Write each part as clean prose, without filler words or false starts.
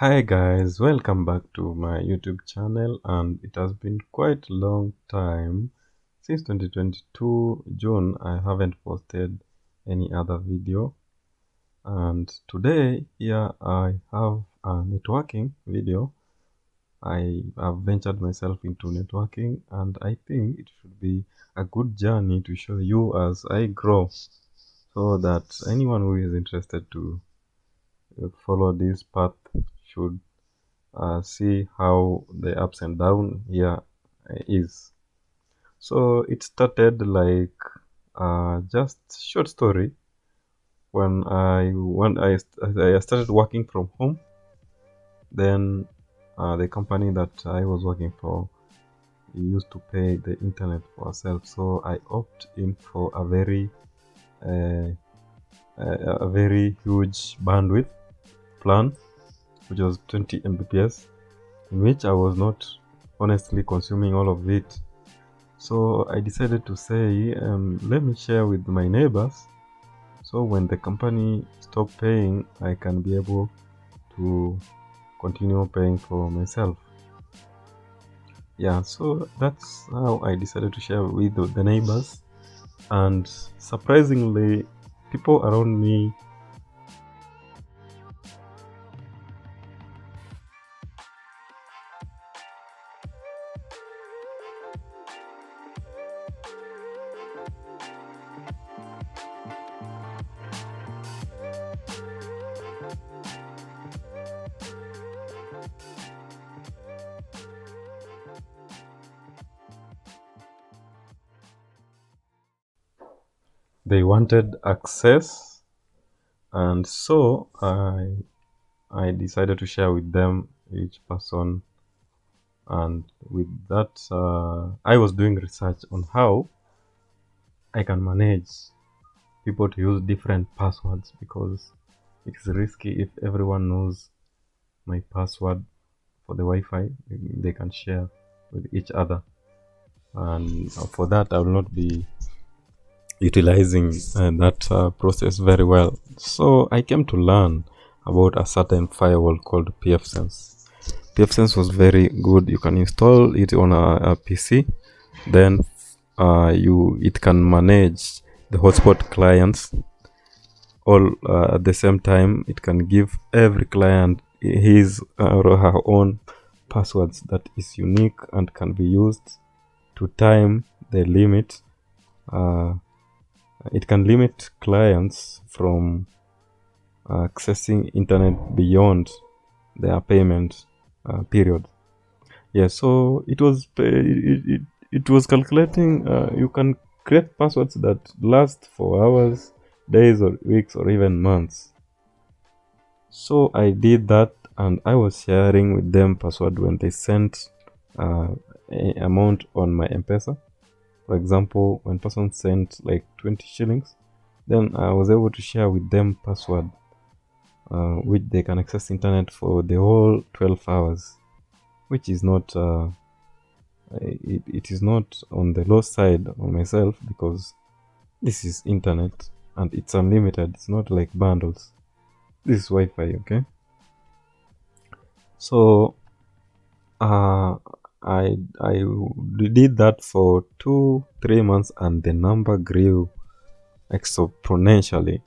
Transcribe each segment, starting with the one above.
Hi guys, welcome back to my YouTube channel, and it has been quite a long time since 2022 June. I haven't posted any other video, and today here I have a networking video. I have ventured myself into networking, and I think it should be a good journey to show you as I grow, so that anyone who is interested to follow this path should see how the ups and down here is. So it started like just short story when I started working from home. Then the company that I was working for used to pay the internet for ourselves, so I opt in for uh, a very huge bandwidth plan, which was 20 Mbps, in which I was not honestly consuming all of it. So I decided to say, let me share with my neighbors. So when the company stop paying, I can be able to continue paying for myself. Yeah, so that's how I decided to share with the neighbors. And surprisingly, people around me, they wanted access. And so I decided to share with them, each person. And with that, I was doing research on how I can manage people to use different passwords, because it's risky if everyone knows my password for the Wi-Fi. They can share with each other, and for that I will not be utilizing that process very well. So I came to learn about a certain firewall called pfSense. pfSense was very good. You can install it on a PC, then it can manage the hotspot clients all at the same time. It can give every client his or her own passwords that is unique and can be used to time the limit. uh, it can limit clients from accessing internet beyond their payment period. Yeah, so it was calculating. You can create passwords that last for hours, days, or weeks, or even months. So I did that, and I was sharing with them password when they sent uh, a amount on my M-Pesa. For example, when person sent like 20 shillings, then I was able to share with them password which they can access internet for the whole 12 hours, which is not it is not on the low side on myself, because this is internet and it's unlimited. It's not like bundles. This is Wi-Fi, okay? So uh, I did that for 2 3 months, and the number grew exponentially.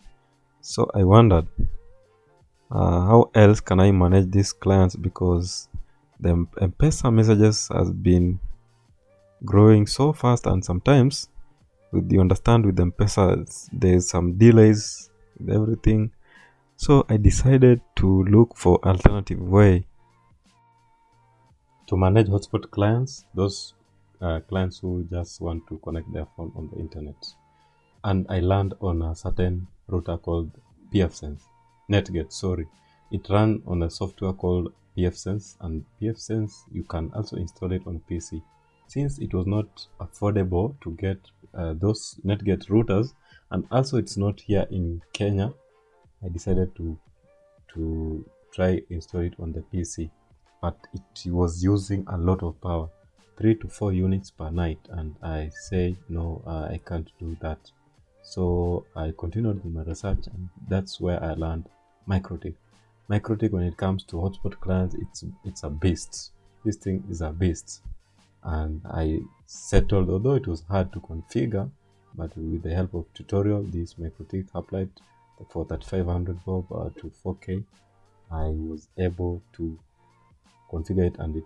So I wondered, how else can I manage these clients, because the M-Pesa messages has been growing so fast, and sometimes with you understand with M-Pesa there's some delays with everything. So I decided to look for alternative way to manage hotspot clients, those clients who just want to connect their phone on the internet. And I learned on a certain router called pfSense, NetGate, sorry. It ran on a software called pfSense, and pfSense you can also install it on PC. Since it was not affordable to get those NetGate routers, and also it's not here in Kenya, I decided to try install it on the PC. But it was using a lot of power, 3 to 4 units per night, and I say no, I can't do that. So I continued with my research, and that's where I learned MikroTik. MikroTik, when it comes to hotspot clients, it's a beast. This thing is a beast. And I settled, although it was hard to configure, but with the help of tutorial, this MikroTik applied for 3500 bob to 4K, I was able to configure it, and it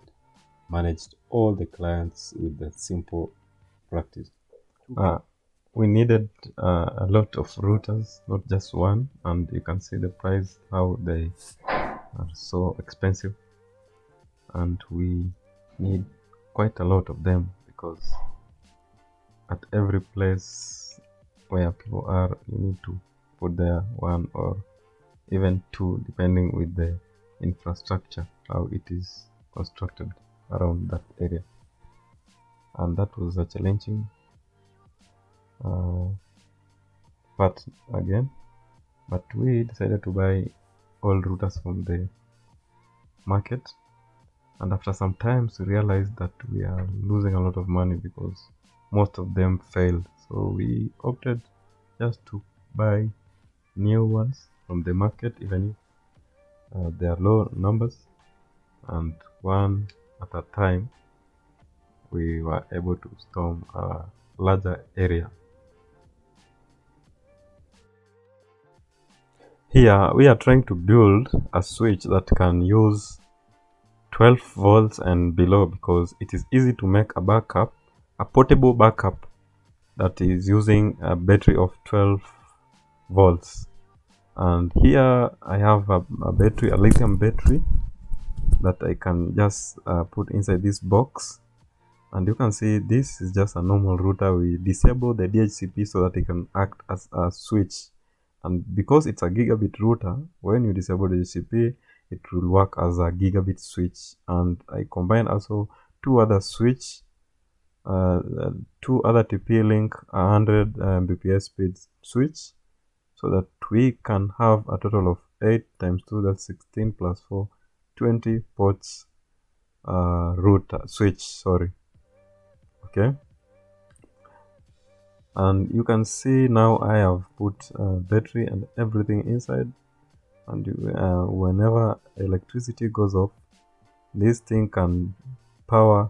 managed all the clients with the simple practice. We needed a lot of routers, not just one, and you can see the price, how they are so expensive, and we need quite a lot of them because at every place where people are, you need to put there one or even two, depending with the infrastructure, how it is constructed around that area. And that was a challenging part again, but we decided to buy all routers from the market, and after some time we realized that we are losing a lot of money because most of them failed. So we opted just to buy new ones from the market, even if they are low numbers, and one at a time we were able to storm a larger area. Here we are trying to build a switch that can use 12 volts and below, because it is easy to make a backup, a portable backup that is using a battery of 12 volts. And here I have a battery, a lithium battery, that I can just put inside this box. And you can see this is just a normal router. We disable the DHCP so that it can act as a switch. And because it's a gigabit router, when you disable the DHCP, it will work as a gigabit switch. And I combine also two other switch, two other TP-Link 100 Mbps speed switch, so that we can have a total of 8 times 2, that's 16 plus 4, 20 ports router switch, sorry. Okay, and you can see now I have put battery and everything inside, and whenever electricity goes off, this thing can power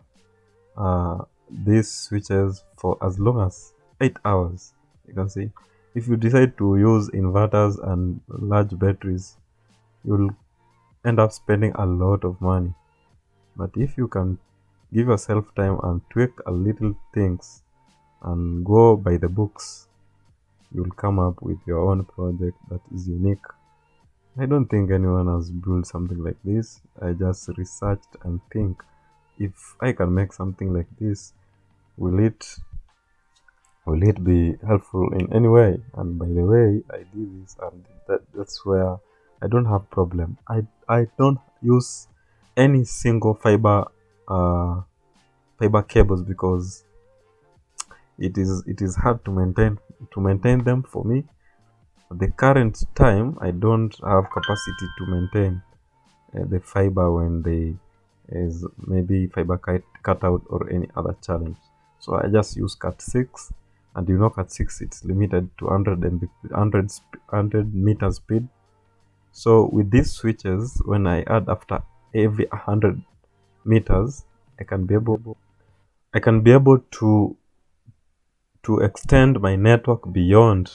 these switches for as long as 8 hours. You can see, if you decide to use inverters and large batteries, you'll end up spending a lot of money. But if you can give yourself time and tweak a little things and go by the books, you'll come up with your own project that is unique. I don't think anyone has built something like this. I just researched and think, if I can make something like this, will it be helpful in any way? And by the way, I did this, and that's where I don't have problem. I don't use any single fiber cables because it is hard to maintain them for me. At the current time, I don't have capacity to maintain the fiber when they is maybe fiber cut out or any other challenge. So I just use Cat6, and you know Cat6, it's limited to 100 meter speed. So with these switches, when I add after every 100 meters, I can be able to extend my network beyond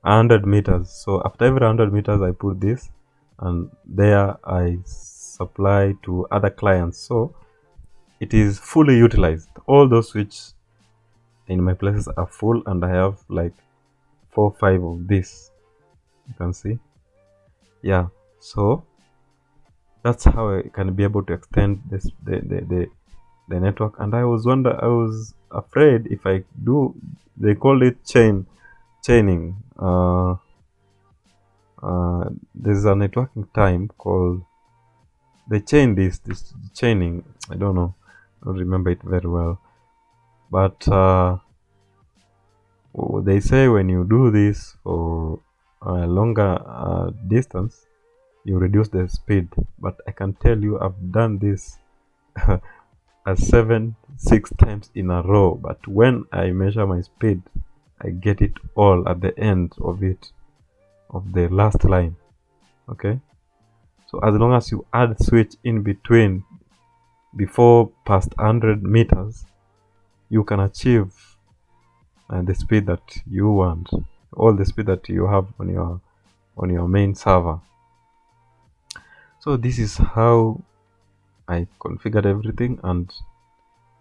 100 meters. So after every 100 meters, I put this, and there I supply to other clients. So it is fully utilized. All those switches in my places are full, and I have like 4 or 5 of this. You can see, yeah. So that's how I can be able to extend this the network. And I was afraid if I do, they call it chaining. There's a networking time called, they chain this chaining. I don't know, I don't remember it very well, but they say when you do this for a longer distance, you reduce the speed. But I can tell you, I've done this 6 times in a row, but when I measure my speed, I get it all at the end of the last line. Okay, So as long as you add switch in between before past 100 meters, you can achieve the speed that you want, all the speed that you have on your main server. So this is how I configured everything, and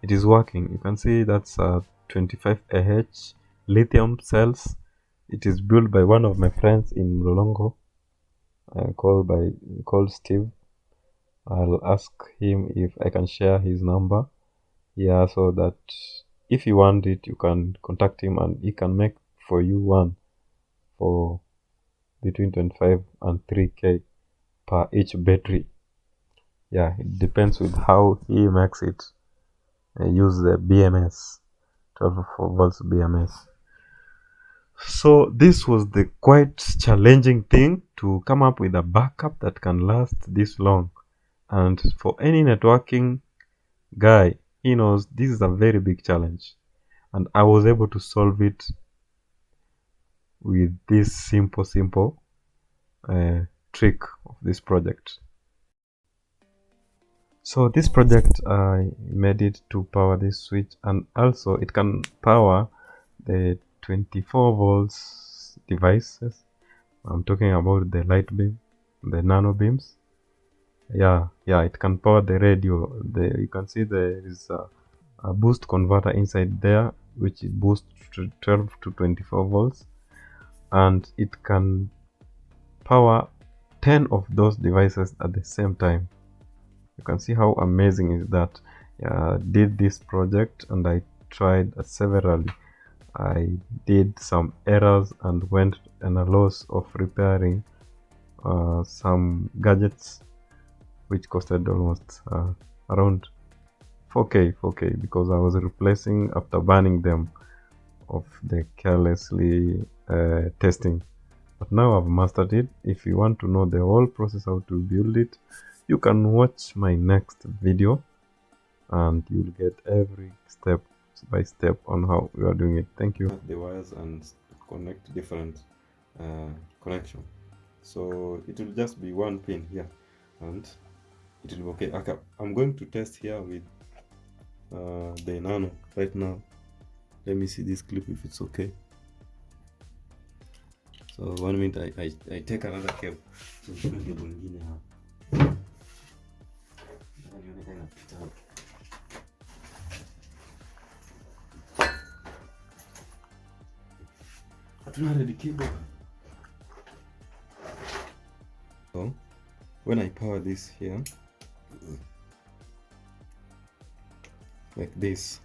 it is working. You can see that's 25Ah lithium cells. It is built by one of my friends in Mlolongo, called Steve. I'll ask him if I can share his number, yeah, so that if you want it, you can contact him and he can make for you one for between 25 and 3k per each battery. Yeah, it depends with how he makes it. Use the BMS, 12 volts BMS. So this was the quite challenging thing, to come up with a backup that can last this long. And for any networking guy, he knows this is a very big challenge. And I was able to solve it with this simple trick of this project. So this project, I made it to power this switch, and also it can power the 24 volts devices. I'm talking about the light beam, the nano beams. Yeah, it can power the radio. You can see there is a boost converter inside there, which boosts to 12 to 24 volts, and it can power 10 of those devices at the same time. You can see how amazing is that. Did this project and I tried severally. I did some errors and went in a loss of repairing some gadgets, which costed almost around 4k, because I was replacing after banning them of the carelessly testing. But now I've mastered it. If you want to know the whole process how to build it, you can watch my next video and you'll get every step by step on how we are doing it. Thank you. The wires and connect different connection. So it will just be one pin here and it will be okay. I'm going to test here with the nano right now. Let me see this clip if it's okay. So 1 minute, I take another cable. So when I power this here like this,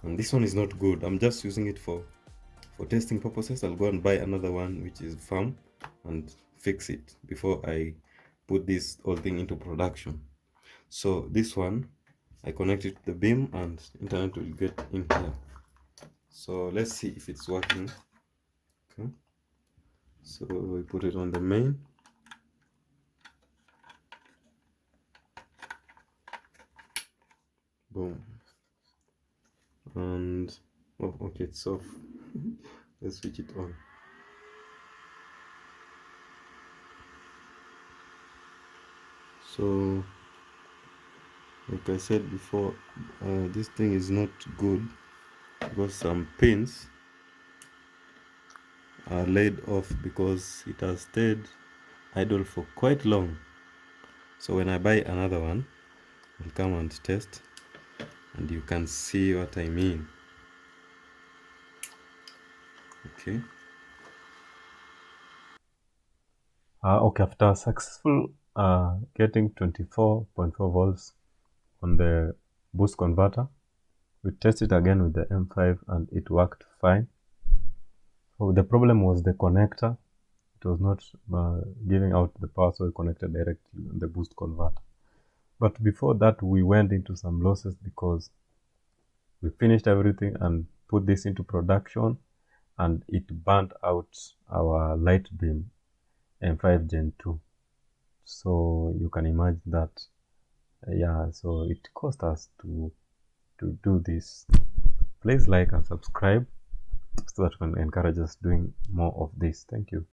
and this one is not good, I'm just using it for testing purposes. I'll go and buy another one which is firm and fix it before I put this whole thing into production. So this one I connect it to the beam and internet will get in here. So let's see if it's working. Okay, so we put it on the main. Boom. And oh, okay, it's off. Let's switch it on. So like I said before, this thing is not good because some pins are laid off because it has stayed idle for quite long. So when I buy another one, I'll come and test and you can see what I mean. Okay. Okay, after successful getting 24.4 volts on the boost converter, we tested again with the M5 and it worked fine. So the problem was the connector. It was not giving out the power, so we connected directly on the boost converter. But before that, we went into some losses because we finished everything and put this into production, and it burnt out our light beam M5 Gen 2. So you can imagine that, yeah, so it cost us to do this. Please like and subscribe so that we can encourage us doing more of this. Thank you.